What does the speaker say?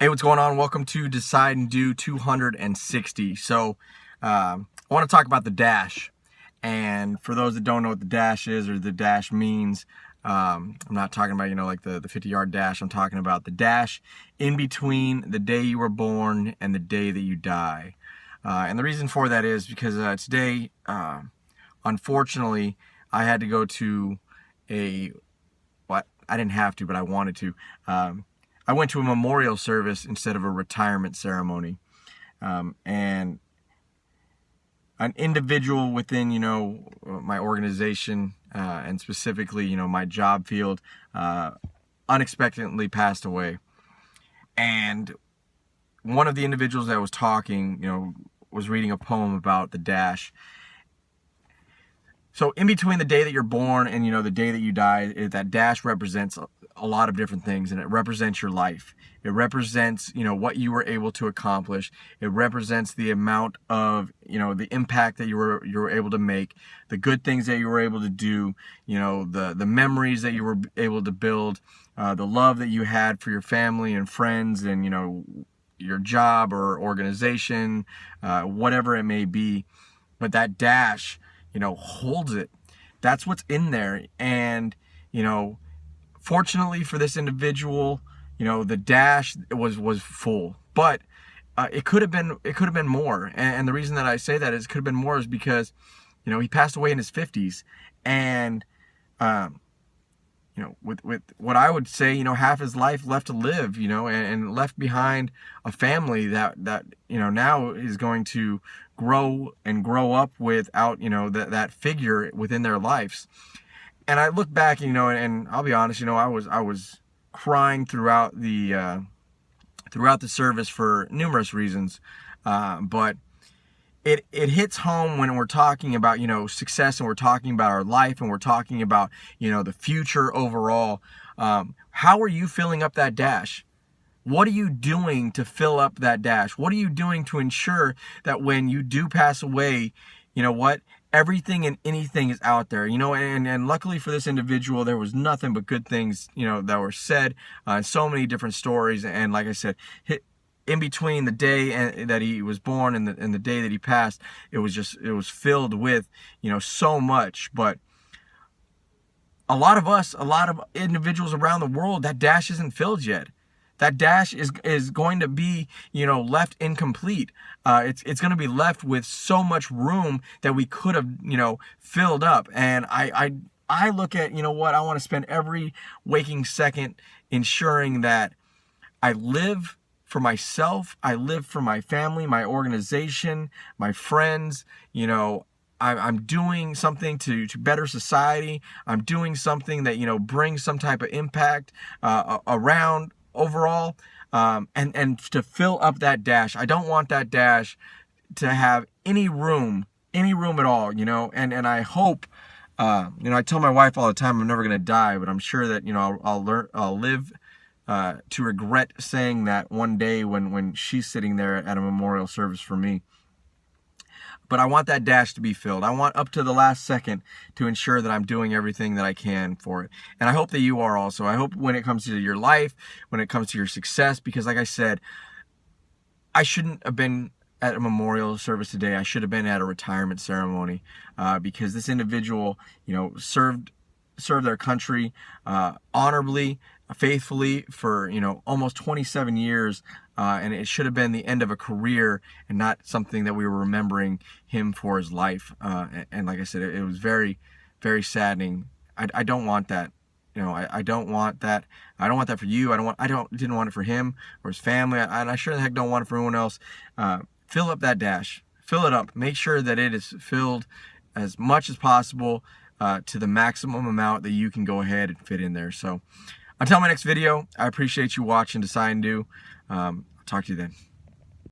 Hey, what's going on? Welcome to Decide and Do 260. So I want to talk about the dash. And for those that don't know what the dash is or the dash means, I'm not talking about, like the 50-yard dash. I'm talking about the dash in between the day you were born and the day that you die. And the reason for that is because today, unfortunately, I had to go to I didn't have to, but I wanted to. I went to a memorial service instead of a retirement ceremony. And an individual within, my organization, and specifically, my job field, unexpectedly passed away. And one of the individuals that was talking, was reading a poem about the dash. So in between the day that you're born and, the day that you die, that dash represents a lot of different things, and it represents your life. It represents, what you were able to accomplish. It represents the amount of, the impact that you were able to make, the good things that you were able to do, the memories that you were able to build, the love that you had for your family and friends and, your job or organization, whatever it may be. But that dash, holds it. That's what's in there. And, fortunately for this individual, the dash was full, but it could have been more. And the reason that I say that is it could have been more is because, he passed away in his 50s, and with what I would say, half his life left to live, and left behind a family that now is going to grow up without, that figure within their lives. And I look back, and I'll be honest, I was crying throughout the service for numerous reasons, but it hits home when we're talking about, success, and we're talking about our life, and we're talking about, the future overall. How are you filling up that dash? What are you doing to fill up that dash? What are you doing to ensure that when you do pass away, everything and anything is out there, and luckily for this individual, there was nothing but good things, that were said, so many different stories. And like I said, in between the day that he was born and the day that he passed, it was filled with, so much. But a lot of individuals around the world, that dash isn't filled yet. That dash is going to be, left incomplete. It's going to be left with so much room that we could have, filled up. And I look at, I want to spend every waking second ensuring that I live for myself, I live for my family, my organization, my friends. I'm doing something to better society. I'm doing something that, brings some type of impact around overall, and to fill up that dash. I don't want that dash to have any room at all, and I hope, I tell my wife all the time I'm never going to die, but I'm sure that, I'll live to regret saying that one day when she's sitting there at a memorial service for me. But I want that dash to be filled. I want up to the last second to ensure that I'm doing everything that I can for it. And I hope that you are also. I hope when it comes to your life, when it comes to your success, because like I said, I shouldn't have been at a memorial service today. I should have been at a retirement ceremony, because this individual, served their country honorably, faithfully for, almost 27 years. And it should have been the end of a career and not something that we were remembering him for his life. And like I said, it was very, very saddening. I don't want that. I don't want that. I don't want that for you. Didn't want it for him or his family. And I sure the heck don't want it for anyone else. Fill up that dash. Fill it up. Make sure that it is filled as much as possible, to the maximum amount that you can go ahead and fit in there. So until my next video, I appreciate you watching Decide and Do. I'll talk to you then.